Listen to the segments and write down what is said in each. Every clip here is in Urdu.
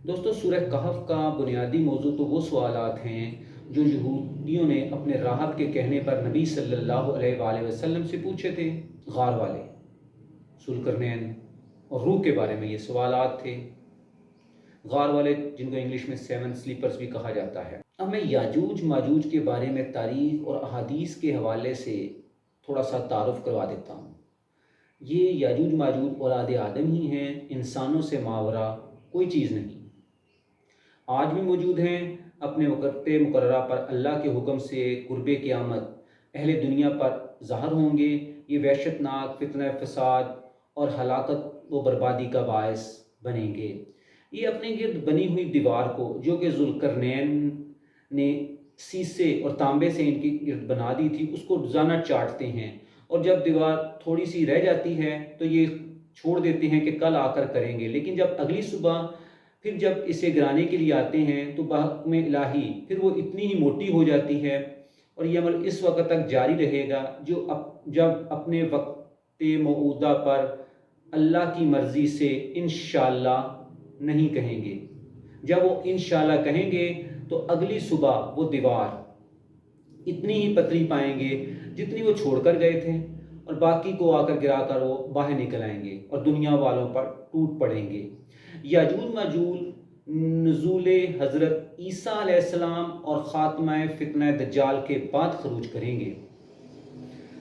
دوستو سورہ کہف کا بنیادی موضوع تو وہ سوالات ہیں جو یہودیوں نے اپنے راہب کے کہنے پر نبی صلی اللہ علیہ وآلہ وسلم سے پوچھے تھے۔ غار والے، ذوالقرنین اور روح کے بارے میں یہ سوالات تھے۔ غار والے جن کو انگلش میں سیون سلیپرز بھی کہا جاتا ہے۔ اب میں یاجوج ماجوج کے بارے میں تاریخ اور احادیث کے حوالے سے تھوڑا سا تعارف کروا دیتا ہوں۔ یہ یاجوج ماجوج اولاد آدم ہی ہیں، انسانوں سے ماورا کوئی چیز نہیں۔ آج بھی موجود ہیں، اپنے وقت مقررہ پر اللہ کے حکم سے قرب قیامت اہل دنیا پر ظاہر ہوں گے۔ یہ وحشت ناک فتنہ فساد اور ہلاکت و بربادی کا باعث بنیں گے۔ یہ اپنے گرد بنی ہوئی دیوار کو، جو کہ ذوالقرنین نے سیسے اور تانبے سے ان کی گرد بنا دی تھی، اس کو روزانہ چاٹتے ہیں، اور جب دیوار تھوڑی سی رہ جاتی ہے تو یہ چھوڑ دیتے ہیں کہ کل آ کر کریں گے، لیکن جب اگلی صبح پھر جب اسے گرانے کے لیے آتے ہیں تو بحکم الہی پھر وہ اتنی ہی موٹی ہو جاتی ہے، اور یہ عمل اس وقت تک جاری رہے گا جب اپنے وقت موعودہ پر اللہ کی مرضی سے انشاءاللہ نہیں کہیں گے۔ جب وہ انشاءاللہ کہیں گے تو اگلی صبح وہ دیوار اتنی ہی پتلی پائیں گے جتنی وہ چھوڑ کر گئے تھے، اور باقی کو آ کر گرا کر وہ باہر نکل آئیں گے اور دنیا والوں پر ٹوٹ پڑیں گے۔ یاجوج ماجوج نزول حضرت عیسیٰ علیہ السلام اور خاتمہ فتنہ دجال کے بعد خروج کریں گے۔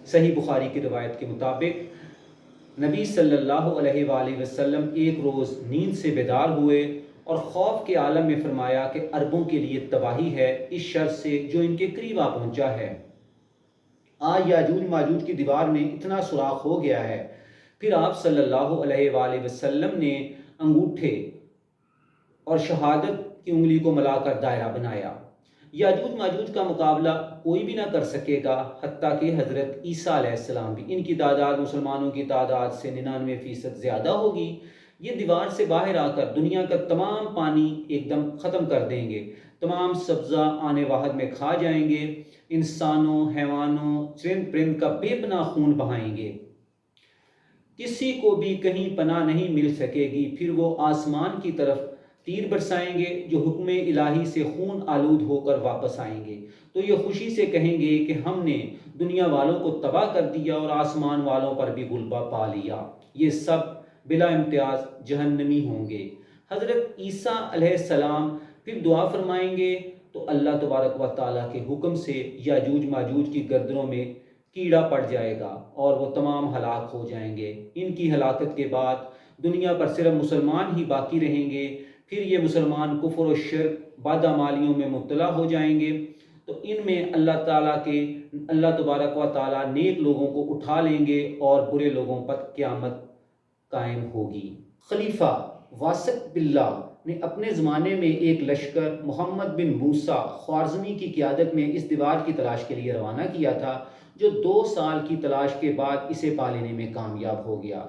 صحیح بخاری کی روایت کے مطابق نبی صلی اللہ علیہ وآلہ وسلم ایک روز نیند سے بیدار ہوئے اور خوف کے عالم میں فرمایا کہ عربوں کے لیے تباہی ہے اس شر سے جو ان کے قریب آ پہنچا ہے۔ آج یاجوج ماجوج کی دیوار میں اتنا سوراخ ہو گیا ہے۔ پھر آپ صلی اللہ علیہ وآلہ وسلم نے انگوٹھے اور شہادت کی انگلی کو ملا کر دائرہ بنایا۔ یاجوج ماجوج کا مقابلہ کوئی بھی نہ کر سکے گا، حتیٰ کہ حضرت عیسیٰ علیہ السلام بھی۔ ان کی تعداد مسلمانوں کی تعداد سے 99% زیادہ ہوگی۔ یہ دیوار سے باہر آ کر دنیا کا تمام پانی ایک دم ختم کر دیں گے، تمام سبزہ آنے واحد میں کھا جائیں گے، انسانوں، حیوانوں، چرند پرند کا بے پناہ خون بہائیں گے، کسی کو بھی کہیں پناہ نہیں مل سکے گی۔ پھر وہ آسمان کی طرف تیر برسائیں گے جو حکم الہی سے خون آلود ہو کر واپس آئیں گے، تو یہ خوشی سے کہیں گے کہ ہم نے دنیا والوں کو تباہ کر دیا اور آسمان والوں پر بھی غلبہ پا لیا۔ یہ سب بلا امتیاز جہنمی ہوں گے۔ حضرت عیسیٰ علیہ السلام پھر دعا فرمائیں گے تو اللہ تبارک و تعالیٰ کے حکم سے یاجوج ماجوج کی گردنوں میں کیڑا پڑ جائے گا اور وہ تمام ہلاک ہو جائیں گے۔ ان کی ہلاکت کے بعد دنیا پر صرف مسلمان ہی باقی رہیں گے۔ پھر یہ مسلمان کفر و شرک بدعمالیوں میں مبتلا ہو جائیں گے، تو ان میں اللہ تبارک و تعالیٰ نیک لوگوں کو اٹھا لیں گے اور برے لوگوں پر قیامت قائم ہوگی۔ خلیفہ واثق باللہ نے اپنے زمانے میں ایک لشکر محمد بن موسیٰ خوارزمی کی قیادت میں اس دیوار کی تلاش کے لیے روانہ کیا تھا، جو 2 سال کی تلاش کے بعد اسے پا لینے میں کامیاب ہو گیا۔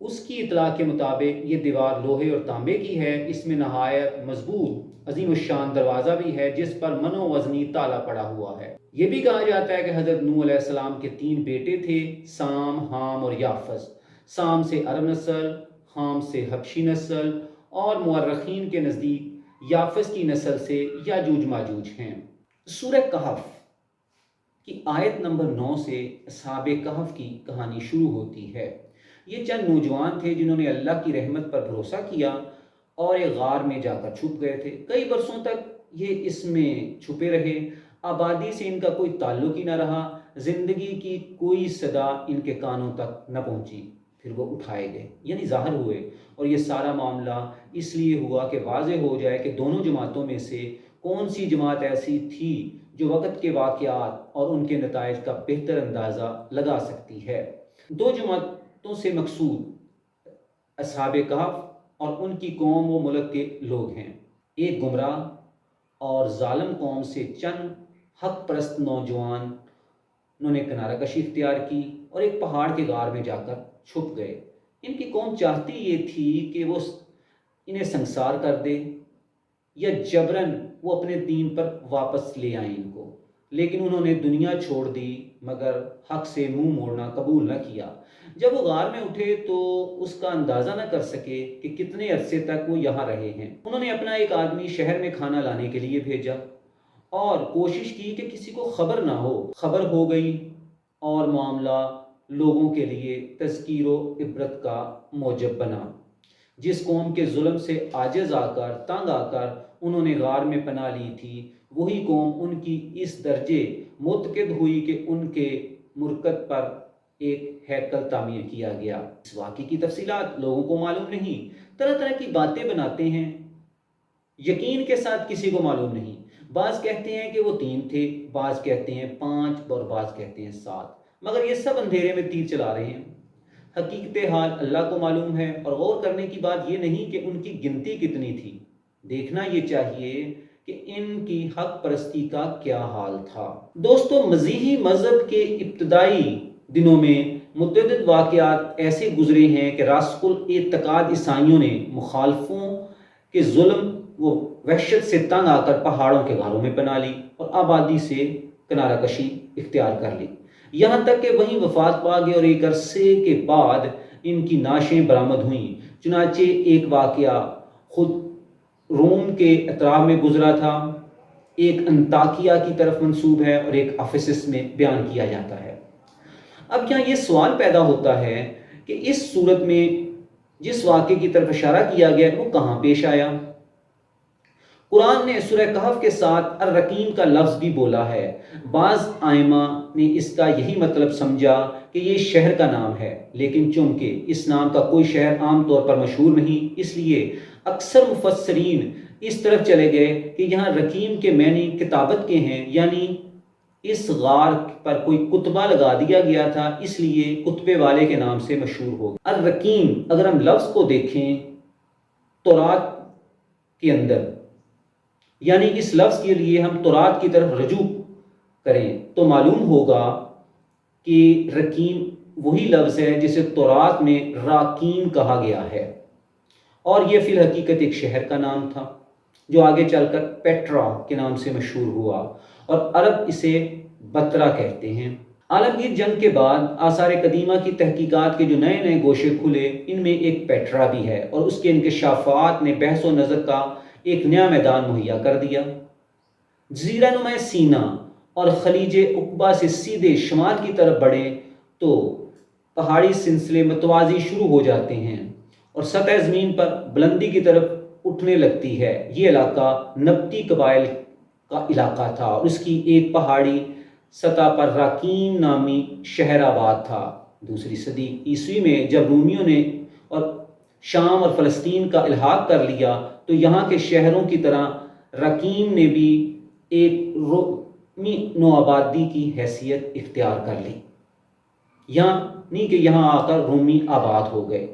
اس کی اطلاع کے مطابق یہ دیوار لوہے اور تانبے کی ہے۔ اس میں نہایت مضبوط عظیم الشان دروازہ بھی ہے جس پر منو وزنی تالا پڑا ہوا ہے۔ یہ بھی کہا جاتا ہے کہ حضرت نوح علیہ السلام کے 3 بیٹے تھے، سام، حام اور یافس۔ سام سے عرب نسل، حام سے حبشی نسل، اور مورخین کے نزدیک یافس کی نسل سے یاجوج ماجوج ہیں۔ سورہ کہف کی آیت نمبر 9 سے اصحاب کہف کی کہانی شروع ہوتی ہے۔ یہ چند نوجوان تھے جنہوں نے اللہ کی رحمت پر بھروسہ کیا اور ایک غار میں جا کر چھپ گئے تھے۔ کئی برسوں تک یہ اس میں چھپے رہے، آبادی سے ان کا کوئی تعلق ہی نہ رہا، زندگی کی کوئی صدا ان کے کانوں تک نہ پہنچی۔ پھر وہ اٹھائے گئے، یعنی ظاہر ہوئے، اور یہ سارا معاملہ اس لیے ہوا کہ واضح ہو جائے کہ دونوں جماعتوں میں سے کون سی جماعت ایسی تھی جو وقت کے واقعات اور ان کے نتائج کا بہتر اندازہ لگا سکتی ہے۔ 2 جماعتوں سے مقصود اصحاب کہف اور ان کی قوم و ملک کے لوگ ہیں۔ ایک گمراہ اور ظالم قوم سے چند حق پرست نوجوانوں نے کنارہ کشی اختیار کی اور ایک پہاڑ کے غار میں جا کر چھپ گئے۔ ان کی قوم چاہتی یہ تھی کہ وہ انہیں سنسار کر دے یا جبراً وہ اپنے دین پر واپس لے آئیں ان کو، لیکن انہوں نے دنیا چھوڑ دی مگر حق سے منہ موڑنا قبول نہ کیا۔ جب وہ غار میں اٹھے تو اس کا اندازہ نہ کر سکے کہ کتنے عرصے تک وہ یہاں رہے ہیں۔ انہوں نے اپنا ایک آدمی شہر میں کھانا لانے کے لیے بھیجا اور کوشش کی کہ کسی کو خبر نہ ہو۔ خبر ہو گئی اور معاملہ لوگوں کے لیے تذکیر و عبرت کا موجب بنا۔ جس قوم کے ظلم سے عاجز آ کر، تنگ آ کر انہوں نے غار میں پناہ لی تھی، وہی قوم ان کی اس درجے متقد ہوئی کہ ان کے مرکز پر ایک ہیکل تعمیر کیا گیا۔ اس واقعے کی تفصیلات لوگوں کو معلوم نہیں، طرح طرح کی باتیں بناتے ہیں، یقین کے ساتھ کسی کو معلوم نہیں۔ بعض کہتے ہیں کہ وہ 3 تھے، بعض کہتے ہیں 5 اور بعض کہتے ہیں 7، مگر یہ سب اندھیرے میں تیر چلا رہے ہیں۔ حقیقت حال اللہ کو معلوم ہے، اور غور کرنے کی بات یہ نہیں کہ ان کی گنتی کتنی تھی، دیکھنا یہ چاہیے کہ ان کی حق پرستی کا کیا حال تھا۔ دوستو، مسیحی مذہب کے ابتدائی دنوں میں متعدد واقعات ایسے گزرے ہیں کہ راسخ الاعتقاد عیسائیوں نے مخالفوں کے ظلم و وحشت سے تنگ آ کر پہاڑوں کے غاروں میں پناہ لی اور آبادی سے کنارہ کشی اختیار کر لی، یہاں تک کہ وہیں وفات پا گئے اور ایک عرصے کے بعد ان کی نعشیں برآمد ہوئیں۔ چنانچہ ایک واقعہ خود روم کے اطراف میں گزرا تھا، ایک انطاکیہ کی طرف منسوب ہے اور ایک افسس میں بیان کیا جاتا ہے۔ اب یہاں یہ سوال پیدا ہوتا ہے کہ اس صورت میں جس واقعے کی طرف اشارہ کیا گیا وہ کہاں پیش آیا؟ قرآن نے سورہ کہف کے ساتھ الرقیم کا لفظ بھی بولا ہے۔ بعض ائمہ نے اس کا یہی مطلب سمجھا کہ یہ شہر کا نام ہے، لیکن چونکہ اس نام کا کوئی شہر عام طور پر مشہور نہیں، اس لیے اکثر مفسرین اس طرف چلے گئے کہ یہاں رقیم کے معنی کتابت کے ہیں، یعنی اس غار پر کوئی کتبہ لگا دیا گیا تھا، اس لیے کتبے والے کے نام سے مشہور ہو گیا۔ الرقیم اگر ہم لفظ کو دیکھیں تورات کے اندر، یعنی اس لفظ کے لیے ہم تورات کی طرف رجوع کریں تو معلوم ہوگا کہ رقیم وہی لفظ ہے جسے تورات میں راکیم کہا گیا ہے، اور یہ فی الحقیقت ایک شہر کا نام تھا جو آگے چل کر پیٹرا کے نام سے مشہور ہوا، اور عرب اسے بترا کہتے ہیں۔ عالمگیر جنگ کے بعد آثار قدیمہ کی تحقیقات کے جو نئے نئے گوشے کھلے، ان میں ایک پیٹرا بھی ہے، اور اس کے انکشافات نے بحث و نظر کا ایک نیا میدان مہیا کر دیا۔ جزیرہ نما سینا اور خلیج عقبہ سے سیدھے شمال کی طرف بڑھیں تو پہاڑی سلسلے متوازی شروع ہو جاتے ہیں اور سطح زمین پر بلندی کی طرف اٹھنے لگتی ہے۔ یہ علاقہ نبطی قبائل کا علاقہ تھا اور اس کی ایک پہاڑی سطح پر راکین نامی شہر آباد تھا۔ 2 صدی عیسوی میں جب رومیوں نے اور شام اور فلسطین کا الحاق کر لیا تو یہاں کے شہروں کی طرح راکین نے بھی ایک رومی نوآبادی کی حیثیت اختیار کر لی، یعنی کہ یہاں آ کر رومی آباد ہو گئے،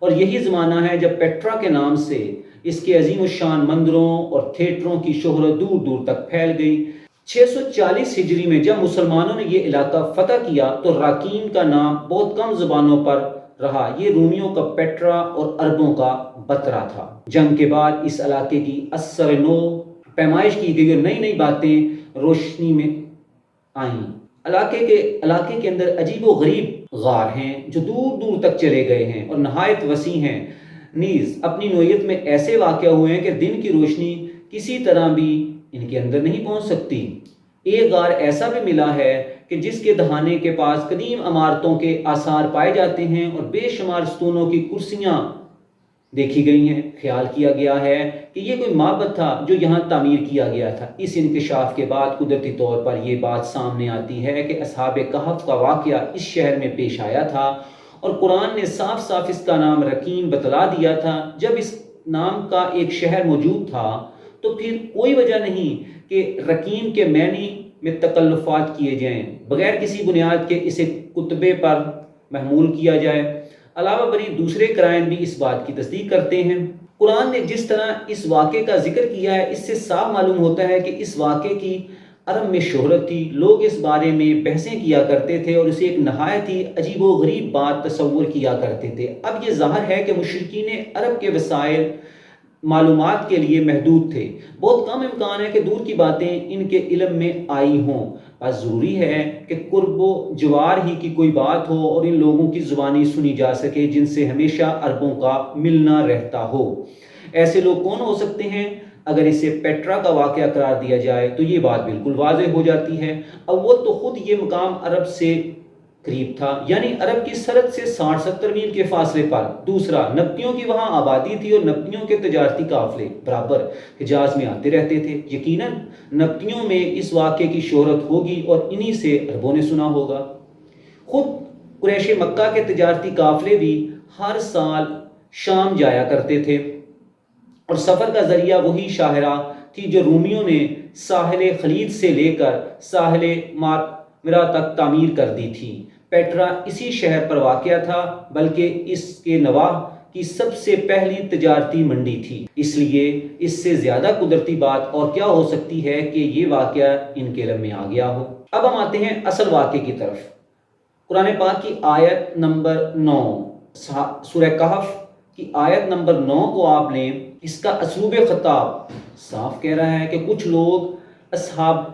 اور یہی زمانہ ہے جب پیٹرا کے نام سے اس کے عظیم الشان مندروں اور تھیٹروں کی شہرت دور دور تک پھیل گئی۔ 640 ہجری میں جب مسلمانوں نے یہ علاقہ فتح کیا تو راکین کا نام بہت کم زبانوں پر رہا، یہ رومیوں کا پیٹرا اور عربوں کا بترا تھا۔ جنگ کے بعد اس علاقے کی اثر نو پیمائش کی گئی اور نئی نئی باتیں روشنی میں آئیں۔ علاقے کے اندر عجیب و غریب غار ہیں جو دور دور تک چلے گئے ہیں اور نہایت وسیع ہیں، نیز اپنی نوعیت میں ایسے واقع ہوئے ہیں کہ دن کی روشنی کسی طرح بھی ان کے اندر نہیں پہنچ سکتی۔ ایک غار ایسا بھی ملا ہے کہ جس کے دہانے کے پاس قدیم عمارتوں کے آثار پائے جاتے ہیں اور بے شمار ستونوں کی کرسیاں دیکھی گئی ہیں۔ خیال کیا گیا ہے کہ یہ کوئی معبد تھا جو یہاں تعمیر کیا گیا تھا۔ اس انکشاف کے بعد قدرتی طور پر یہ بات سامنے آتی ہے کہ اصحاب کہف کا واقعہ اس شہر میں پیش آیا تھا اور قرآن نے صاف صاف اس کا نام رقیم بتلا دیا تھا۔ جب اس نام کا ایک شہر موجود تھا تو پھر کوئی وجہ نہیں کہ رقیم کے معنی میں تکلفات کیے جائیں بغیر کسی بنیاد کے اسے کتبے پر محمول کیا جائے۔ علاوہ بری دوسرے قرائن بھی اس بات کی تصدیق کرتے ہیں۔ قرآن نے جس طرح اس واقعے کا ذکر کیا ہے اس سے صاف معلوم ہوتا ہے کہ اس واقعے کی عرب میں شہرت تھی، لوگ اس بارے میں بحثیں کیا کرتے تھے اور اسے ایک نہایت ہی عجیب و غریب بات تصور کیا کرتے تھے۔ اب یہ ظاہر ہے کہ مشرکین عرب کے وسائل معلومات کے لیے محدود تھے، بہت کم امکان ہے کہ دور کی باتیں ان کے علم میں آئی ہوں، بس ضروری ہے کہ قرب و جوار ہی کی کوئی بات ہو اور ان لوگوں کی زبانی سنی جا سکے جن سے ہمیشہ عربوں کا ملنا رہتا ہو۔ ایسے لوگ کون ہو سکتے ہیں؟ اگر اسے پیٹرا کا واقعہ قرار دیا جائے تو یہ بات بالکل واضح ہو جاتی ہے۔ اول تو خود یہ مقام عرب سے قریب تھا، یعنی عرب کی سرحد سے 60-70 میل کے فاصلے پر۔ دوسرا، نبطیوں کی وہاں آبادی تھی اور نبطیوں کے تجارتی قافلے برابر حجاز میں آتے رہتے تھے۔ یقیناً نبطیوں میں اس واقعے کی شہرت ہوگی اور انہی سے عربوں نے سنا ہوگا۔ خود قریش مکہ کے تجارتی قافلے بھی ہر سال شام جایا کرتے تھے اور سفر کا ذریعہ وہی شاہراہ تھی جو رومیوں نے ساحل خلیج سے لے کر ساحل مارمرا تک تعمیر کر دی تھی۔ پیٹرا اسی شہر پر واقع تھا، بلکہ اس کے نواح کی سب سے پہلی تجارتی منڈی تھی، اس لیے اس سے زیادہ قدرتی بات اور کیا ہو سکتی ہے کہ یہ واقعہ ان کے علم میں آ گیا ہو۔ اب ہم آتے ہیں اصل واقعے کی طرف۔ قرآن پاک کی آیت نمبر 9، سورہ کہف کی آیت نمبر 9 کو آپ نے اس کا اسلوب خطاب صاف کہہ رہا ہے کہ کچھ لوگ اصحاب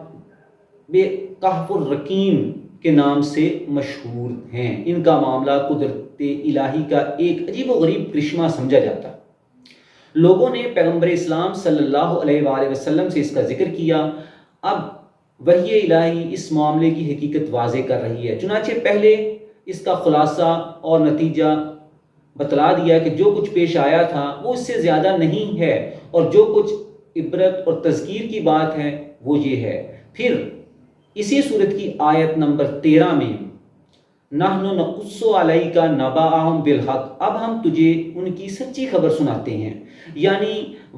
کہف الرقیم کے نام سے مشہور ہیں۔ ان کا معاملہ قدرت الہی کا ایک عجیب و غریب کرشمہ سمجھا جاتا۔ لوگوں نے پیغمبر اسلام صلی اللہ علیہ وآلہ وسلم سے اس کا ذکر کیا۔ اب وحی الہی اس معاملے کی حقیقت واضح کر رہی ہے، چنانچہ پہلے اس کا خلاصہ اور نتیجہ بتلا دیا کہ جو کچھ پیش آیا تھا وہ اس سے زیادہ نہیں ہے، اور جو کچھ عبرت اور تذکیر کی بات ہے وہ یہ ہے۔ پھر اسی صورت کی آیت نمبر 13 میں نحن نقص علیک نبأہم بالحق، اب ہم تجھے ان کی سچی خبر سناتے ہیں، یعنی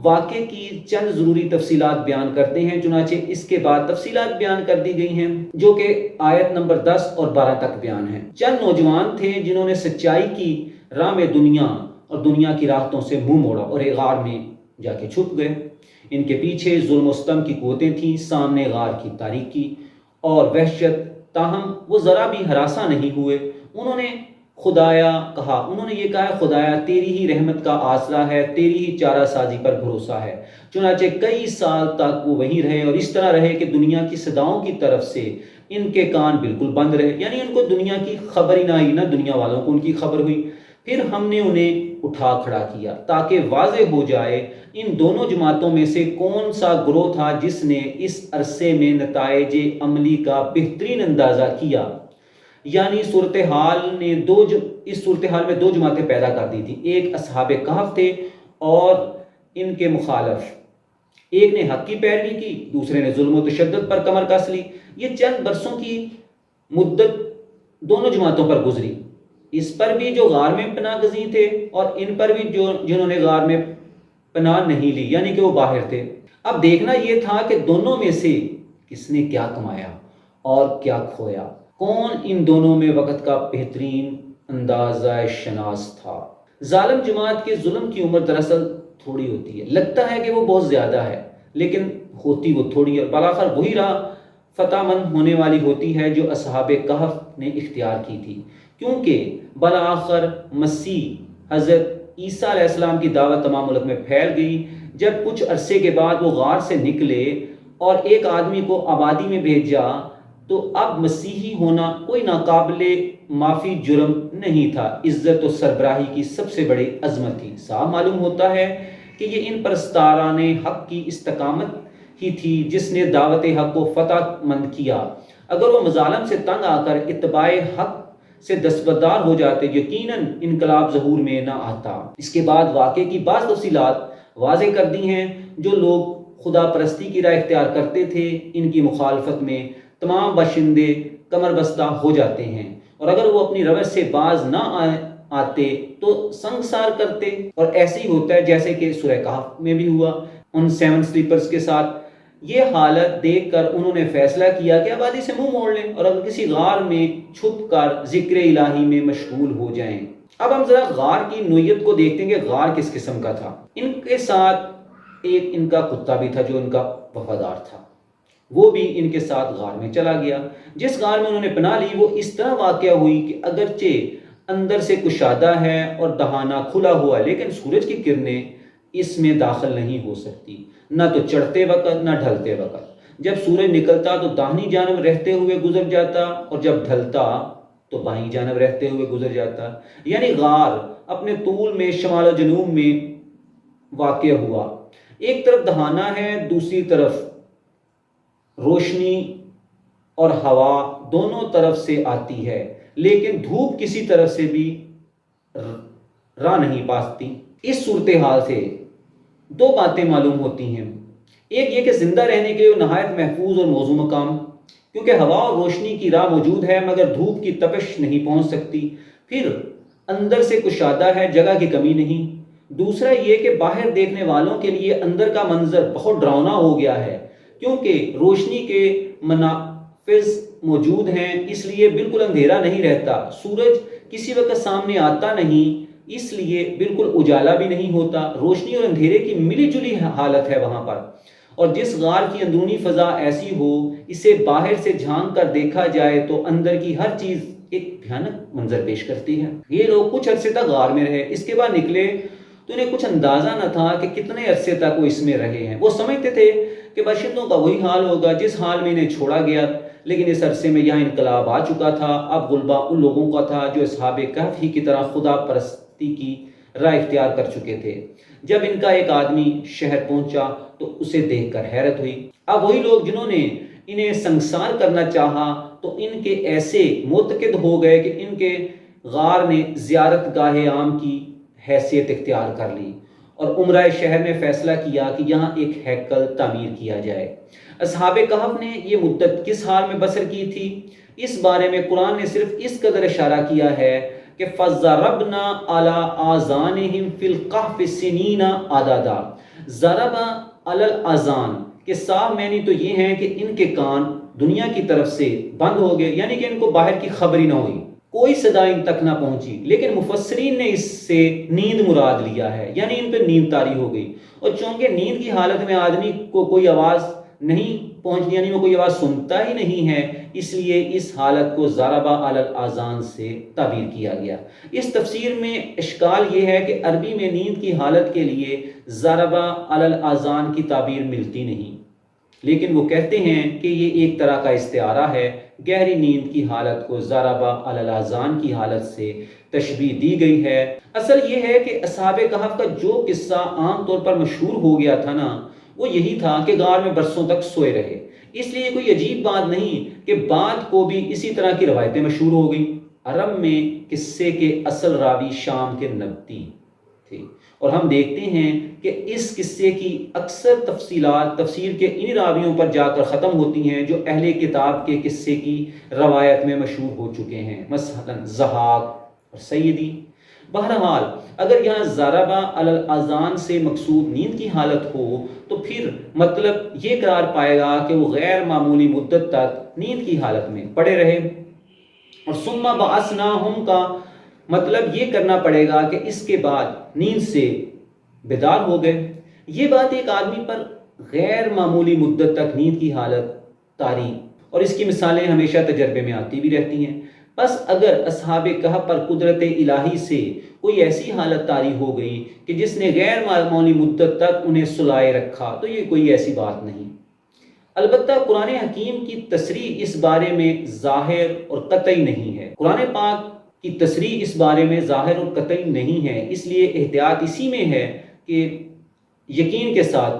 واقعے کی چند ضروری تفصیلات بیان کرتے ہیں۔ چنانچہ اس کے بعد تفصیلات بیان کر دی گئی ہیں جو کہ آیت نمبر 10 اور 12 تک بیان ہیں۔ چند نوجوان تھے جنہوں نے سچائی کی راہ میں دنیا اور دنیا کی راحتوں سے منہ موڑا اور ایک غار میں جا کے چھپ گئے۔ ان کے پیچھے ظلم و ستم کی قوتیں تھیں، سامنے غار کی تاریکی اور وحشت، تاہم وہ ذرا بھی ہراساں نہیں ہوئے۔ انہوں نے یہ کہا خدایا تیری ہی رحمت کا آسرا ہے، تیری ہی چارہ سازی پر بھروسہ ہے۔ چنانچہ کئی سال تک وہ وہیں رہے اور اس طرح رہے کہ دنیا کی صداؤں کی طرف سے ان کے کان بالکل بند رہے، یعنی ان کو دنیا کی خبر ہی نہ آئی، نہ دنیا والوں کو ان کی خبر ہوئی۔ پھر ہم نے انہیں اٹھا کھڑا کیا تاکہ واضح ہو جائے ان دونوں جماعتوں میں سے کون سا گروہ تھا جس نے اس عرصے میں نتائج عملی کا بہترین اندازہ کیا۔ یعنی اس صورتحال میں دو جماعتیں پیدا کر دی تھی، ایک اصحاب کہف تھے اور ان کے مخالف، ایک نے حق کی پیروی کی، دوسرے نے ظلم و تشدد پر کمر کس لی۔ یہ چند برسوں کی مدت دونوں جماعتوں پر گزری، اس پر بھی جو غار میں پناہ گزین تھے اور ان پر بھی جنہوں نے غار میں پناہ نہیں لی، یعنی کہ وہ باہر تھے۔ اب دیکھنا یہ تھا کہ دونوں میں سے کس نے کیا کمایا اور کیا کھویا، کون ان دونوں میں وقت کا بہترین اندازہ شناس تھا۔ ظالم جماعت کے ظلم کی عمر دراصل تھوڑی ہوتی ہے، لگتا ہے کہ وہ بہت زیادہ ہے لیکن ہوتی وہ تھوڑی ہے، اور بالآخر وہی راہ فتح مند ہونے والی ہوتی ہے جو اصحاب کہف نے اختیار کی تھی، کیونکہ بالآخر مسیح حضرت عیسیٰ علیہ السلام کی دعوت تمام ملک میں پھیل گئی۔ جب کچھ عرصے کے بعد وہ غار سے نکلے اور ایک آدمی کو آبادی میں بھیجا تو اب مسیحی ہونا کوئی ناقابل معافی جرم نہیں تھا، عزت و سربراہی کی سب سے بڑی عظمت تھی۔ صاف معلوم ہوتا ہے کہ یہ ان پرستاران حق کی استقامت ہی تھی جس نے دعوت حق کو فتح مند کیا۔ اگر وہ مظالم سے تنگ آ کر اتباع حق سے دستبردار ہو جاتے یقیناً انقلاب ظہور میں نہ آتا۔ اس کے بعد واقعے کی بعض تفصیلات واضح کر دی ہیں۔ جو لوگ خدا پرستی کی راہ اختیار کرتے تھے ان کی مخالفت میں تمام باشندے کمر بستہ ہو جاتے ہیں، اور اگر وہ اپنی روش سے باز نہ آتے تو سنگسار کرتے، اور ایسے ہی ہوتا ہے جیسے کہ سورہ کہف میں بھی ہوا ان 7 سلیپرز کے ساتھ۔ یہ حالت دیکھ کر انہوں نے فیصلہ کیا کہ آبادی سے منہ موڑ لیں اور اگر کسی غار میں چھپ کر ذکر الہی میں مشغول ہو جائیں۔ اب ہم ذرا غار کی نوعیت کو دیکھتے ہیں کہ غار کس قسم کا تھا۔ ان کے ساتھ ایک ان کا کتا بھی تھا جو ان کا وفادار تھا، وہ بھی ان کے ساتھ غار میں چلا گیا۔ جس غار میں انہوں نے پناہ لی وہ اس طرح واقع ہوئی کہ اگرچہ اندر سے کشادہ ہے اور دہانہ کھلا ہوا ہے لیکن سورج کی کرنیں اس میں داخل نہیں ہو سکتی، نہ تو چڑھتے وقت نہ ڈھلتے وقت۔ جب سورج نکلتا تو داہنی جانب رہتے ہوئے گزر جاتا اور جب ڈھلتا تو بائیں جانب رہتے ہوئے گزر جاتا۔ یعنی غار اپنے طول میں شمال و جنوب میں واقع ہوا، ایک طرف دہانہ ہے، دوسری طرف روشنی اور ہوا دونوں طرف سے آتی ہے، لیکن دھوپ کسی طرف سے بھی راہ نہیں پاتی۔ اس صورتحال سے دو باتیں معلوم ہوتی ہیں، ایک یہ کہ زندہ رہنے کے لیے وہ نہایت محفوظ اور موزوں مقام، کیونکہ ہوا اور روشنی کی راہ موجود ہے مگر دھوپ کی تپش نہیں پہنچ سکتی، پھر اندر سے کشادہ ہے، جگہ کی کمی نہیں۔ دوسرا یہ کہ باہر دیکھنے والوں کے لیے اندر کا منظر بہت ڈراؤنا ہو گیا ہے، کیونکہ روشنی کے منافذ موجود ہیں، اس لیے بالکل اندھیرا نہیں رہتا، سورج کسی وقت سامنے آتا نہیں، اس لیے بالکل اجالا بھی نہیں ہوتا، روشنی اور اندھیرے کی ملی جلی حالت ہے وہاں پر۔ اور جس غار کی اندرونی فضا ایسی ہو، اسے باہر سے جھانک کر دیکھا جائے تو اندر کی ہر چیز ایک بھیانک منظر پیش کرتی ہے۔ یہ لوگ کچھ عرصے تک غار میں رہے، اس کے بعد نکلے تو انہیں کچھ اندازہ نہ تھا کہ کتنے عرصے تک وہ اس میں رہے ہیں۔ وہ سمجھتے تھے کہ باشندوں کا وہی حال ہوگا جس حال میں انہیں چھوڑا گیا، لیکن اس عرصے میں یہاں انقلاب آ چکا تھا۔ اب غلبہ ان لوگوں کا تھا جو اصحاب کہف ہی کی طرح خدا پرستی کی راہ اختیار کر چکے تھے۔ جب ان کا ایک آدمی شہر پہنچا تو اسے دیکھ کر حیرت ہوئی۔ اب وہی لوگ جنہوں نے انہیں سنگسار کرنا چاہا تو ان کے ایسے معتقد ہو گئے کہ ان کے غار نے زیارت گاہ عام کی حیثیت اختیار کر لی، اور عمرہ شہر نے فیصلہ کیا کہ یہاں ایک ہیکل تعمیر کیا جائے۔ اصحاب کہف نے یہ مدت کس حال میں بسر کی تھی، اس بارے میں قرآن نے صرف اس قدر اشارہ کیا ہے کہ فَضَرَبْنَا عَلَىٰ آذَانِهِمْ فِي الْقَحْفِ سِنِينَ عَدَدًا۔ ضرب علی الاذان کے صاف معنی تو یہ ہیں کہ ان کے کان دنیا کی طرف سے بند ہو گئے، یعنی کہ ان کو باہر کی خبر ہی نہ ہوئی، کوئی صدا ان تک نہ پہنچی۔ لیکن مفسرین نے اس سے نیند مراد لیا ہے، یعنی ان پہ نیند طاری ہو گئی، اور چونکہ نیند کی حالت میں آدمی کو کوئی آواز نہیں پہنچتی، یعنی وہ کوئی آواز سنتا ہی نہیں ہے، اس لیے اس حالت کو ضربہ علی الاذان سے تعبیر کیا گیا۔ اس تفسیر میں اشکال یہ ہے کہ عربی میں نیند کی حالت کے لیے ضربہ علی الاذان کی تعبیر ملتی نہیں، لیکن وہ کہتے ہیں کہ یہ ایک طرح کا استعارہ ہے۔ گہری نیند کی حالت کو ضربہ علی الاذان کی حالت سے تشبیہ دی گئی ہے۔ اصل یہ ہے کہ اصحاب کہف کا جو قصہ عام طور پر مشہور ہو گیا تھا نا، وہ یہی تھا کہ غار میں برسوں تک سوئے رہے، اس لیے کوئی عجیب بات نہیں کہ بعد کو بھی اسی طرح کی روایتیں مشہور ہو گئیں۔ عرب میں قصے کے اصل راوی شام کے نبطی تھے، اور ہم دیکھتے ہیں کہ اس قصے کی اکثر تفصیلات تفسیر کے ان راویوں پر جا کر ختم ہوتی ہیں جو اہل کتاب کے قصے کی روایت میں مشہور ہو چکے ہیں، مثلا ضحاک اور سیدی۔ بہرحال اگر یہاں ضربہ علی الاذان سے مقصود نیند کی حالت ہو تو پھر مطلب یہ قرار پائے گا کہ وہ غیر معمولی مدت تک نیند کی حالت میں پڑے رہے، اور ثم بعثناہم کا مطلب یہ کرنا پڑے گا کہ اس کے بعد نیند سے بیدار ہو گئے۔ یہ بات ایک آدمی پر غیر معمولی مدت تک نیند کی حالت طاری، اور اس کی مثالیں ہمیشہ تجربے میں آتی بھی رہتی ہیں۔ بس اگر اصحاب کہف پر قدرت الہی سے کوئی ایسی حالت طاری ہو گئی کہ جس نے غیر معمولی مدت تک انہیں سلائے رکھا تو یہ کوئی ایسی بات نہیں۔ البتہ قرآن حکیم کی تصریح اس بارے میں ظاہر اور قطعی نہیں ہے، قرآن پاک کی تصریح اس بارے میں ظاہر اور قطعی نہیں ہے، اس لیے احتیاط اسی میں ہے کہ یقین کے ساتھ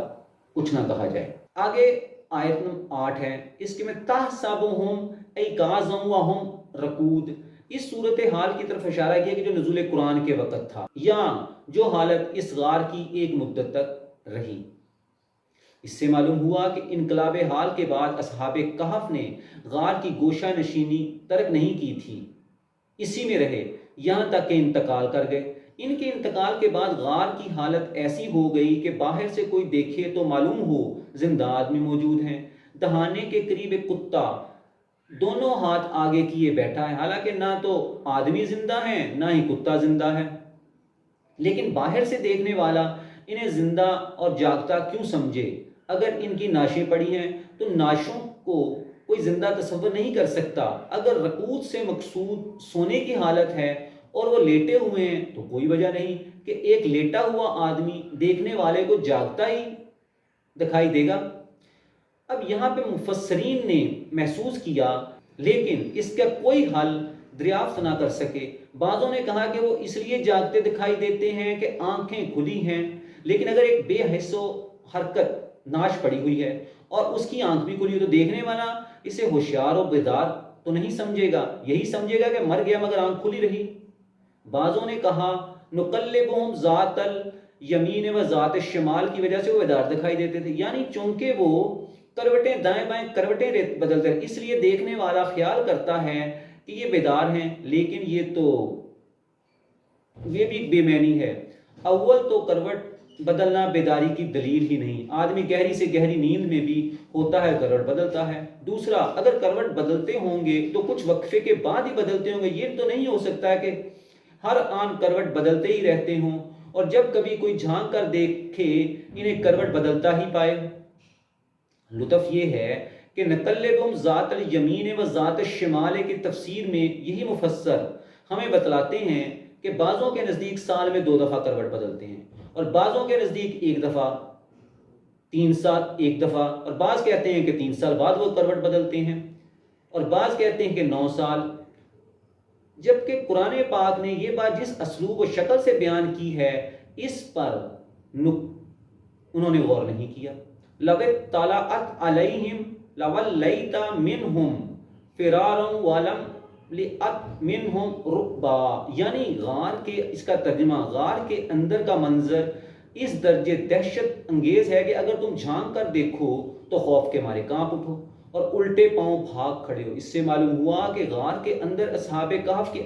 کچھ نہ کہا جائے۔ آگے آیت نمبر 8 ہے، اس کے میں تحسبهم ایقاظا وهم رقود، اس صورتحال کی طرف اشارہ کیا کہ جو نزول قرآن کے وقت تھا، یا جو حالت اس غار کی ایک مدت تک رہی۔ اس سے معلوم ہوا کہ انقلاب حال کے بعد اصحاب کہف نے غار کی گوشہ نشینی ترک نہیں کی تھی، اسی میں رہے یہاں تک کہ انتقال کر گئے۔ ان کے انتقال کے بعد غار کی حالت ایسی ہو گئی کہ باہر سے کوئی دیکھے تو معلوم ہو زندہ آدمی موجود ہیں۔ دہانے کے قریب ایک کتا دونوں ہاتھ آگے کیے بیٹھا ہے، حالانکہ نہ تو آدمی زندہ ہے نہ ہی کتا زندہ ہے، لیکن باہر سے دیکھنے والا انہیں زندہ اور جاگتا کیوں سمجھے؟ اگر ان کی ناشیں پڑی ہیں تو ناشوں کو کوئی زندہ تصور نہیں کر سکتا۔ اگر رقود سے مقصود سونے کی حالت ہے اور وہ لیٹے ہوئے ہیں تو کوئی وجہ نہیں کہ ایک لیٹا ہوا آدمی دیکھنے والے کو جاگتا ہی دکھائی دے گا۔ اب یہاں پہ مفسرین نے محسوس کیا لیکن اس کا کوئی حل دریافت نہ کر سکے۔ بعضوں نے کہا کہ وہ اس لیے جاگتے دکھائی دیتے ہیں کہ آنکھیں کھلی ہیں، لیکن اگر ایک بے حس و حرکت ناش پڑی ہوئی ہے اور اس کی آنکھ بھی کھلی، تو دیکھنے والا اسے ہوشیار و بیدار تو نہیں سمجھے گا، یہی سمجھے گا کہ مر گیا مگر آنکھ کھلی رہی۔ بعضوں نے کہا نقلبہم ذات الیمین و ذات الشمال کی وجہ سے وہ بیدار دکھائی دیتے تھے، یعنی چونکہ وہ کروٹیں دائیں بائیں کروٹیں بدلتے ہیں، اس لیے دیکھنے والا خیال کرتا ہے کہ یہ بیدار ہیں، لیکن یہ بھی بے معنی ہے۔ اول تو کروٹ بدلنا بیداری کی دلیل ہی نہیں، آدمی گہری سے گہری نیند میں بھی ہوتا ہے کروٹ بدلتا ہے۔ دوسرا، اگر کروٹ بدلتے ہوں گے تو کچھ وقفے کے بعد ہی بدلتے ہوں گے، یہ تو نہیں ہو سکتا ہے کہ ہر آن کروٹ بدلتے ہی رہتے ہوں اور جب کبھی کوئی جھانک کر دیکھے انہیں کروٹ بدلتا ہی پائے۔ لطف یہ ہے کہ نقلبہم ذات الیمین و ذات الشمال کی تفسیر میں یہی مفسر ہمیں بتلاتے ہیں کہ بعضوں کے نزدیک سال میں 2 دفعہ کروٹ بدلتے ہیں، اور بعضوں کے نزدیک 1 دفعہ، 3 سال 1 دفعہ، اور بعض کہتے ہیں کہ 3 سال بعد وہ کروٹ بدلتے ہیں، اور بعض کہتے ہیں کہ 9 سال۔ جبکہ قرآن پاک نے یہ بات جس اسلوب و شکل سے بیان کی ہے اس پر انہوں نے غور نہیں کیا۔ لَقَدْ طَلَعَتْ عَلَيْهِمْ لَوَلَّيْتَ مِنْهُمْ فِرَارًا وَلَمْلِئَتْ مِنْهُمْ رُعْبًا، یعنی غار کے، اس کا ترجمہ غار کے اندر کا منظر اس درجے دہشت انگیز ہے کہ اگر تم جھانک کر دیکھو تو خوف کے مارے کانپ اٹھو اور الٹے پاؤں بھاگ کھڑے ہو۔ اس سے معلوم ہوا کہ غار کے اندر اصحاب کہف کے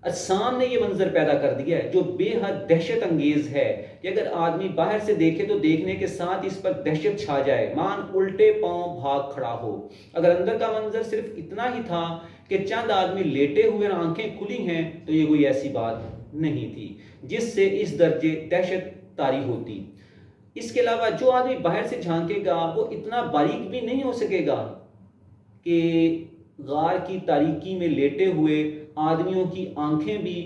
اجسام نے یہ منظر پیدا کر دیا ہے جو بے حد دہشت انگیز ہے کہ اگر آدمی باہر سے دیکھے تو دیکھنے کے ساتھ اس پر دہشت چھا جائے، مان الٹے پاؤں بھاگ کھڑا ہو۔ اگر اندر کا منظر صرف اتنا ہی تھا کہ چند آدمی لیٹے ہوئے اور آنکھیں کھلی ہیں تو یہ کوئی ایسی بات نہیں تھی جس سے اس درجے دہشت طاری ہوتی۔ اس کے علاوہ جو آدمی باہر سے جھانکے گا وہ اتنا باریک بھی نہیں ہو سکے گا کہ غار کی تاریکی میں لیٹے ہوئے آدمیوں کی آنکھیں بھی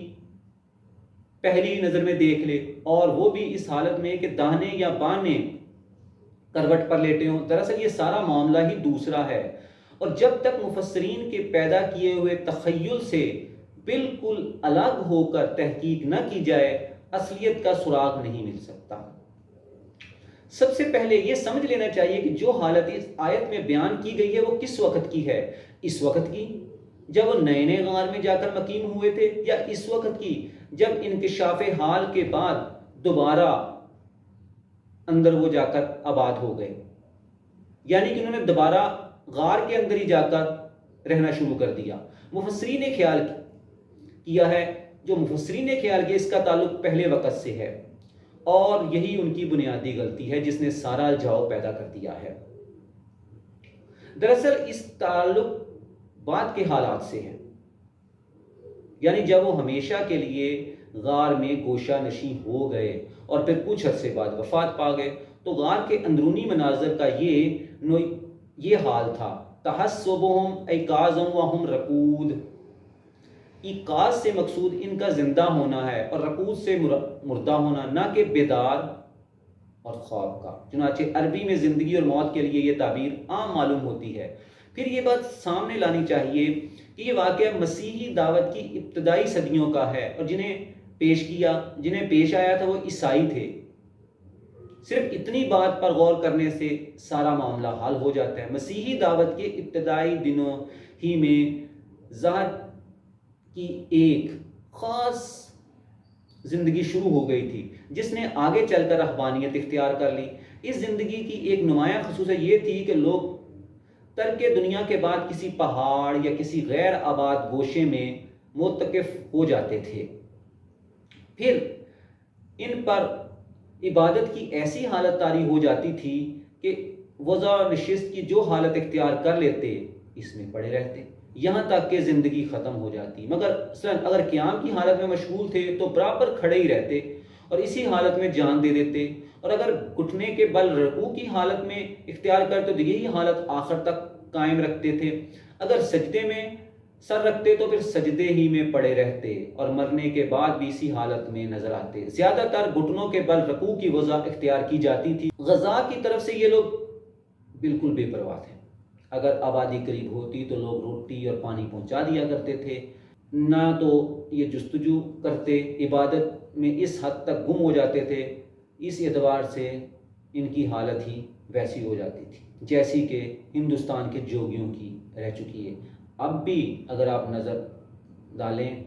پہلی نظر میں دیکھ لے، اور وہ بھی اس حالت میں کہ داہنے یا بائیں کروٹ پر لیٹے ہوں۔ دراصل یہ سارا معاملہ ہی دوسرا ہے، اور جب تک مفسرین کے پیدا کیے ہوئے تخیل سے بالکل الگ ہو کر تحقیق نہ کی جائے اصلیت کا سراغ نہیں مل سکتا۔ سب سے پہلے یہ سمجھ لینا چاہیے کہ جو حالت اس آیت میں بیان کی گئی ہے وہ کس وقت کی ہے؟ اس وقت کی جب وہ نئے نئے غار میں جا کر مقیم ہوئے تھے، یا اس وقت کی جب انکشاف حال کے بعد دوبارہ اندر وہ جا کر آباد ہو گئے، یعنی کہ انہوں نے دوبارہ غار کے اندر ہی جا کر رہنا شروع کر دیا؟ مفسرین نے خیال کیا ہے، جو مفسرین نے خیال کیا اس کا تعلق پہلے وقت سے ہے، اور یہی ان کی بنیادی غلطی ہے جس نے سارا الجھاؤ پیدا کر دیا ہے۔ دراصل اس تعلق بعد کے حالات سے ہے، یعنی جب وہ ہمیشہ کے لیے غار میں گوشہ نشین ہو گئے اور پھر کچھ عرصے بعد وفات پا گئے، تو غار کے اندرونی مناظر کا یہ حال تھا۔ تحسبهم ایقاظا وهم رقود، ایقاظ سے مقصود ان کا زندہ ہونا ہے اور رقود سے مردہ ہونا، نہ کہ بیدار اور خواب کا۔ چنانچہ عربی میں زندگی اور موت کے لیے یہ تعبیر عام معلوم ہوتی ہے۔ پھر یہ بات سامنے لانی چاہیے کہ یہ واقعہ مسیحی دعوت کی ابتدائی صدیوں کا ہے، اور جنہیں پیش آیا تھا وہ عیسائی تھے۔ صرف اتنی بات پر غور کرنے سے سارا معاملہ حل ہو جاتا ہے۔ مسیحی دعوت کے ابتدائی دنوں ہی میں ظاہر کی ایک خاص زندگی شروع ہو گئی تھی جس نے آگے چل کر رہبانیت اختیار کر لی۔ اس زندگی کی ایک نمایاں خصوصیت یہ تھی کہ لوگ ترک دنیا کے بعد کسی پہاڑ یا کسی غیر آباد گوشے میں معتکف ہو جاتے تھے، پھر ان پر عبادت کی ایسی حالت طاری ہو جاتی تھی کہ وضع نشست کی جو حالت اختیار کر لیتے اس میں پڑے رہتے یہاں تک کہ زندگی ختم ہو جاتی، مگر اگر قیام کی حالت میں مشغول تھے تو برابر کھڑے ہی رہتے اور اسی حالت میں جان دے دیتے، اور اگر گھٹنے کے بل رکوع کی حالت میں اختیار کرتے تو یہی حالت آخر تک قائم رکھتے تھے، اگر سجدے میں سر رکھتے تو پھر سجدے ہی میں پڑے رہتے اور مرنے کے بعد بھی اسی حالت میں نظر آتے۔ زیادہ تر گھٹنوں کے بل رکوع کی وضع اختیار کی جاتی تھی۔ غزہ کی طرف سے یہ لوگ بالکل بے پرواہ تھے۔ اگر آبادی قریب ہوتی تو لوگ روٹی اور پانی پہنچا دیا کرتے تھے، نہ تو یہ جستجو کرتے، عبادت میں اس حد تک گم ہو جاتے تھے۔ اس اعتبار سے ان کی حالت ہی ویسی ہو جاتی تھی جیسی کہ ہندوستان کے جوگیوں کی رہ چکی ہے۔ اب بھی اگر آپ نظر ڈالیں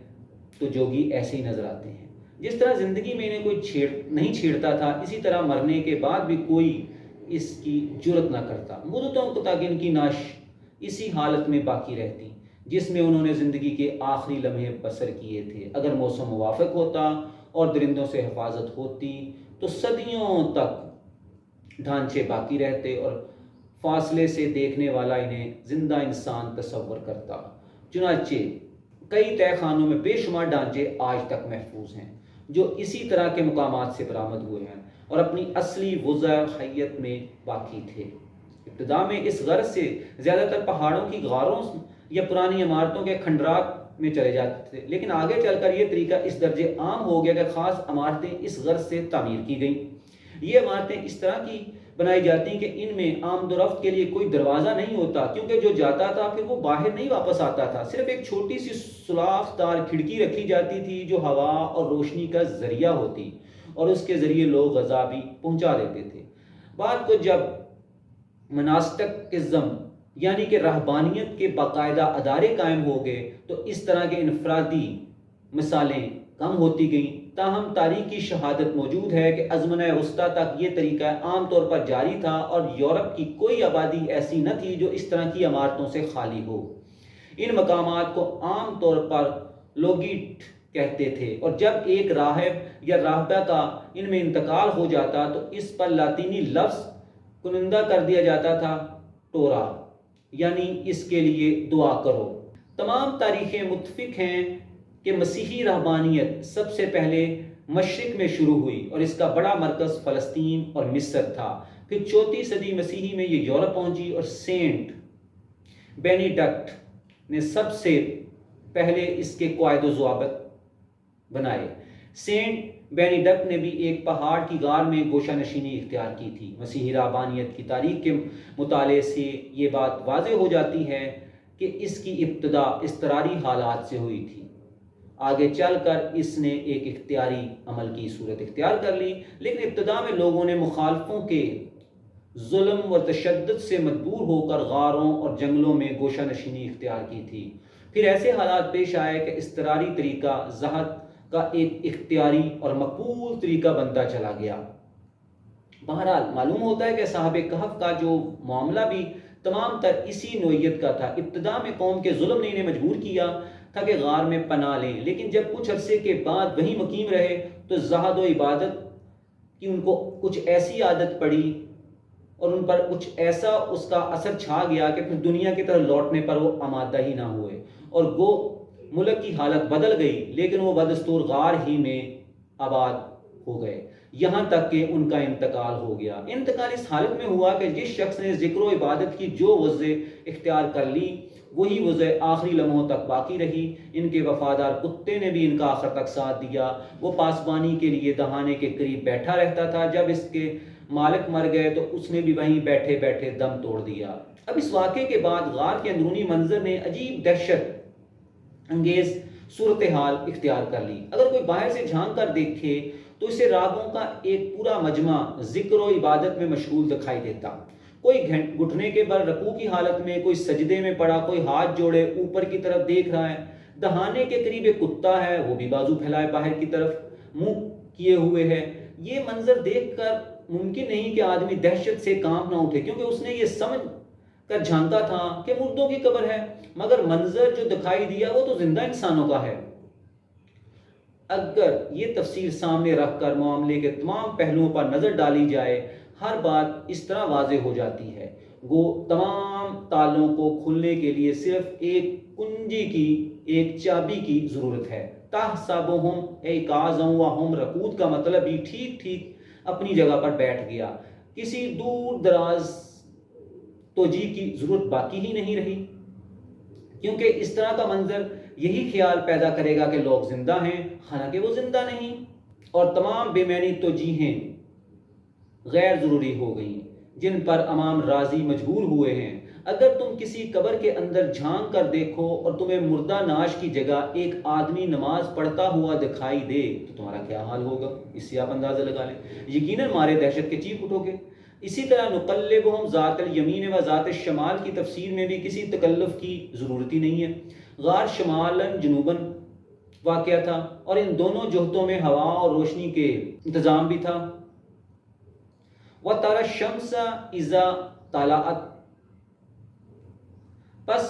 تو جوگی ایسے ہی نظر آتے ہیں۔ جس طرح زندگی میں انہیں کوئی نہیں چھیڑتا تھا، اسی طرح مرنے کے بعد بھی کوئی اس کی جرت نہ کرتا۔ مدتوں تک ان کی نعش اسی حالت میں باقی رہتی جس میں انہوں نے زندگی کے آخری لمحے بسر کیے تھے۔ اگر موسم موافق ہوتا اور درندوں سے حفاظت ہوتی تو صدیوں تک ڈھانچے باقی رہتے اور فاصلے سے دیکھنے والا انہیں زندہ انسان تصور کرتا۔ چنانچہ کئی تہہ خانوں میں بے شمار ڈھانچے آج تک محفوظ ہیں جو اسی طرح کے مقامات سے برآمد ہوئے ہیں اور اپنی اصلی وضع حیت میں باقی تھے۔ ابتدا میں اس غرض سے زیادہ تر پہاڑوں کی غاروں یا پرانی عمارتوں کے کھنڈرات میں چلے جاتے تھے، لیکن آگے چل کر یہ طریقہ اس درجے عام ہو گیا کہ خاص عمارتیں اس غرض سے تعمیر کی گئیں۔ یہ عمارتیں اس طرح کی بنائی جاتی ہیں کہ ان میں آمد و رفت کے لیے کوئی دروازہ نہیں ہوتا، کیونکہ جو جاتا تھا پھر وہ باہر نہیں واپس آتا تھا۔ صرف ایک چھوٹی سی سوراخ دار کھڑکی رکھی جاتی تھی جو ہوا اور روشنی کا ذریعہ ہوتی اور اس کے ذریعے لوگ غذا بھی پہنچا دیتے تھے۔ بعد کو جب مناسٹکزم یعنی کہ رہبانیت کے باقاعدہ ادارے قائم ہو گئے تو اس طرح کے انفرادی مثالیں کم ہوتی گئیں۔ تاہم تاریخ کی شہادت موجود ہے کہ ازمنہ وسطیٰ تک یہ طریقہ عام طور پر جاری تھا اور یورپ کی کوئی آبادی ایسی نہ تھی جو اس طرح کی عمارتوں سے خالی ہو۔ ان مقامات کو عام طور پر لوگیٹ کہتے تھے، اور جب ایک راہب یا راہبہ کا ان میں انتقال ہو جاتا تو اس پر لاطینی لفظ کنندہ کر دیا جاتا تھا، ٹورا، یعنی اس کے لیے دعا کرو۔ تمام تاریخیں متفق ہیں کہ مسیحی رہبانیت سب سے پہلے مشرق میں شروع ہوئی اور اس کا بڑا مرکز فلسطین اور مصر تھا۔ پھر 4 صدی مسیحی میں یہ یورپ پہنچی اور سینٹ بینیڈکٹ نے سب سے پہلے اس کے قواعد و ضوابط بنائے۔ سینٹ بینیڈکٹ نے بھی ایک پہاڑ کی غار میں گوشہ نشینی اختیار کی تھی۔ مسیحی رہبانیت کی تاریخ کے مطالعے سے یہ بات واضح ہو جاتی ہے کہ اس کی ابتدا اضطراری حالات سے ہوئی تھی۔ آگے چل کر اس نے ایک اختیاری عمل کی صورت اختیار کر لی، لیکن ابتدا میں لوگوں نے مخالفوں کے ظلم و تشدد سے مجبور ہو کر غاروں اور جنگلوں میں گوشہ نشینی اختیار کی تھی۔ پھر ایسے حالات پیش آئے کہ اضطراری طریقہ زہد کا ایک اختیاری اور مقبول طریقہ بنتا چلا گیا۔ بہرحال معلوم ہوتا ہے کہ صاحب کہف کا جو معاملہ بھی تمام تر اسی نوعیت کا تھا۔ ابتدا میں قوم کے ظلم نے انہیں مجبور کیا تھا کہ غار میں پناہ لیں، لیکن جب کچھ عرصے کے بعد وہیں مقیم رہے تو زہد و عبادت کی ان کو کچھ ایسی عادت پڑی اور ان پر کچھ ایسا اس کا اثر چھا گیا کہ پھر دنیا کی طرف لوٹنے پر وہ آمادہ ہی نہ ہوئے، اور گو ملک کی حالت بدل گئی، لیکن وہ بدستور غار ہی میں آباد ہو گئے یہاں تک کہ ان کا انتقال ہو گیا۔ انتقال اس حالت میں ہوا کہ جس شخص نے ذکر و عبادت کی جو وضع اختیار کر لی وہی وضع آخری لمحوں تک باقی رہی۔ ان کے وفادار کتے نے بھی ان کا آخر تک ساتھ دیا۔ وہ پاسبانی کے لیے دہانے کے قریب بیٹھا رہتا تھا، جب اس کے مالک مر گئے تو اس نے بھی وہیں بیٹھے بیٹھے دم توڑ دیا۔ اب اس واقعے کے بعد غار کے اندرونی منظر نے عجیب دہشت انگیز صورتحال اختیار کر لی۔ اگر کوئی باہر سے جھانک کر دیکھے تو اسے راگوں کا ایک پورا مجمع ذکر و عبادت میں مشغول دکھائی دیتا۔ کوئی گھٹنے کے بل رکوع کی حالت میں، کوئی سجدے میں پڑا، کوئی ہاتھ جوڑے اوپر کی طرف دیکھ رہا ہے۔ دہانے کے قریب ایک کتا ہے، وہ بھی بازو پھیلائے باہر کی طرف منہ کیے ہوئے ہے۔ یہ منظر دیکھ کر ممکن نہیں کہ آدمی دہشت سے کانپ نہ اٹھے، کیونکہ اس نے یہ سمجھ کر جھانکا تھا کہ مردوں کی قبر ہے، مگر منظر جو دکھائی دیا وہ تو زندہ انسانوں کا ہے۔ اگر یہ تفصیل سامنے رکھ کر معاملے کے تمام پہلوؤں پر نظر ڈالی جائے، ہر بات اس طرح واضح ہو جاتی ہے۔ گو تمام تالوں کو کھولنے کے لیے صرف ایک کنجی کی، ایک چابی کی ضرورت ہے۔ تحسبہم ایقاظا وہم رقود کا مطلب بھی ٹھیک ٹھیک اپنی جگہ پر بیٹھ گیا۔ کسی دور دراز توجیہ کی ضرورت باقی ہی نہیں رہی، کیونکہ اس طرح کا منظر یہی خیال پیدا کرے گا کہ لوگ زندہ ہیں، حالانکہ وہ زندہ نہیں، اور تمام بے معنی توجیہیں غیر ضروری ہو گئیں۔ جن پر امام راضی مجبور ہوئے ہیں، اگر تم کسی قبر کے اندر جھانک کر دیکھو اور تمہیں مردہ ناش کی جگہ ایک آدمی نماز پڑھتا ہوا دکھائی دے تو تمہارا کیا حال ہوگا؟ اس سے آپ اندازہ لگا لیں، یقیناً مارے دہشت کے چیخ اٹھو گے۔ اسی طرح نقلبہم ذات الیمین و ذات الشمال کی تفسیر میں بھی کسی تکلف کی ضرورت ہی نہیں ہے۔ غار شمالاً جنوباً واقع تھا اور ان دونوں جہتوں میں ہوا اور روشنی کے انتظام بھی تھا۔ وَتَرَى الشَّمْسَ إِذَا طَلَعَتْ، پس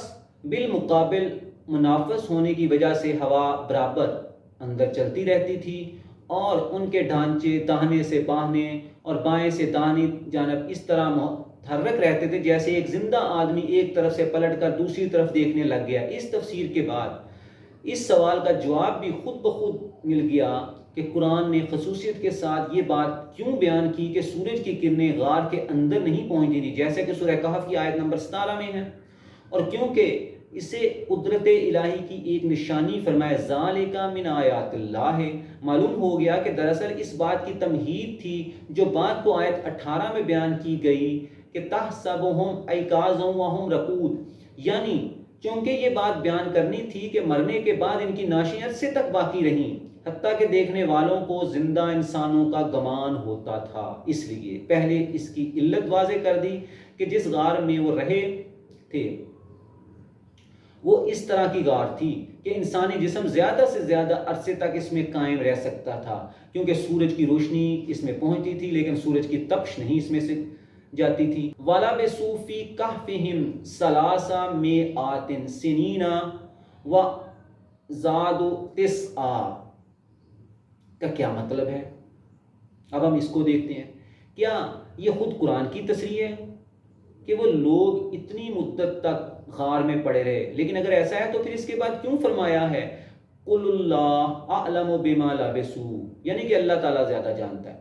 بالمقابل منافس ہونے کی وجہ سے ہوا برابر اندر چلتی رہتی تھی اور ان کے ڈھانچے داہنے سے بائیں اور بائیں سے دائیں جانب اس طرح متحرک رہتے تھے جیسے ایک زندہ آدمی ایک طرف سے پلٹ کر دوسری طرف دیکھنے لگ گیا۔ اس تفسیر کے بعد اس سوال کا جواب بھی خود بخود مل گیا کہ قرآن نے خصوصیت کے ساتھ یہ بات کیوں بیان کی کہ سورج کی کرنیں غار کے اندر نہیں پہنچتی تھیں جیسے کہ سورہ کہف کی آیت نمبر 17 میں ہے، اور کیونکہ اسے قدرت الہی کی ایک نشانی فرمایا ذالک من آیات اللہ ہے۔ معلوم ہو گیا کہ دراصل اس بات کی تمہید تھی جو بات کو آیت 18 میں بیان کی گئی کہ تحسبہم ایقاظا وہم رقود، یعنی چونکہ یہ بات بیان کرنی تھی کہ مرنے کے بعد ان کی ناشیں عرصے تک باقی رہیں، حتیٰ کہ دیکھنے والوں کو زندہ انسانوں کا گمان ہوتا تھا۔ اس لیے پہلے اس کی علت واضح کر دی کہ جس غار میں وہ رہے تھے وہ اس طرح کی غار تھی کہ انسانی جسم زیادہ سے زیادہ عرصے تک اس میں قائم رہ سکتا تھا، کیونکہ سورج کی روشنی اس میں پہنچتی تھی لیکن سورج کی تپش نہیں اس میں سے جاتی تھی۔ وَلَبِثُوا فِي كَهْفِهِمْ ثَلَاثَ مِائَةٍ سِنِينَ وَازْدَادُوا تِسْعًا، کا کیا مطلب ہے؟ اب ہم اس کو دیکھتے ہیں۔ کیا یہ خود قرآن کی تصریح ہے کہ وہ لوگ اتنی مدت تک غار میں پڑے رہے؟ لیکن اگر ایسا ہے تو پھر اس کے بعد کیوں فرمایا ہے قُلُ اللَّهُ أَعْلَمُ بِمَا لَبِثُوا، یعنی کہ اللہ تعالیٰ زیادہ جانتا ہے،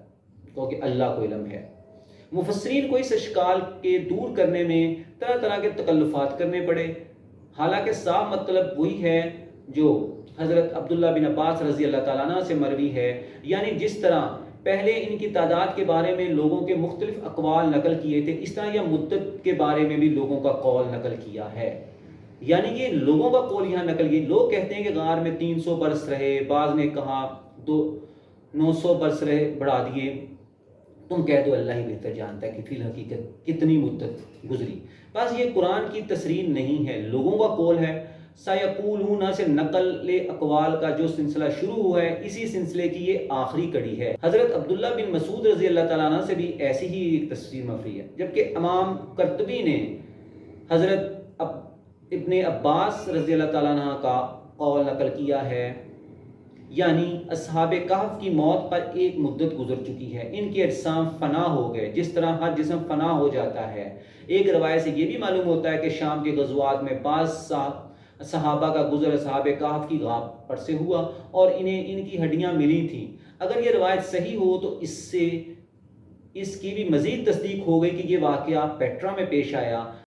کیونکہ اللہ کو علم ہے۔ مفسرین کو اس اشکال کے دور کرنے میں طرح طرح کے تکلفات کرنے پڑے، حالانکہ صاف مطلب وہی ہے جو حضرت عبداللہ بن عباس رضی اللہ تعالیٰ عنہ سے مروی ہے، یعنی جس طرح پہلے ان کی تعداد کے بارے میں لوگوں کے مختلف اقوال نقل کیے تھے، اس طرح یہ مدت کے بارے میں بھی لوگوں کا قول نقل کیا ہے، یعنی کہ لوگوں کا قول یہاں نقل کیا۔ لوگ کہتے ہیں کہ غار میں 300 برس رہے، بعض نے کہا 900 برس رہے، بڑھا دیے۔ تم کہہ دو اللہ ہی بہتر جانتا ہے کہ فی الحقیقت کتنی مدت گزری۔ بس یہ قرآن کی تصریح نہیں ہے، لوگوں کا قول ہے۔ سیقولون سے نقل اقوال کا جو سلسلہ شروع ہوا ہے، اسی سلسلے کی یہ آخری کڑی ہے۔ حضرت عبداللہ بن مسعود رضی اللہ تعالیٰ عنہ سے بھی ایسی ہی ایک تفسیر مفری ہے، جبکہ امام قرطبی نے حضرت ابن عباس رضی اللہ تعالیٰ عنہ کا قول نقل کیا ہے، یعنی اصحاب کہف کی موت پر ایک مدت گزر چکی ہے، ان کے اجسام فنا ہو گئے جس طرح ہر جسم فنا ہو جاتا ہے۔ ایک روایت سے یہ بھی معلوم ہوتا ہے کہ شام کے غزوات میں بعض صحابہ کا گزر اصحاب کہف کی غار پر سے ہوا اور انہیں ان کی ہڈیاں ملی تھیں۔ اگر یہ روایت صحیح ہو تو اس سے اس کی بھی مزید تصدیق ہو گئی کہ یہ واقعہ پیٹرا میں پیش آیا۔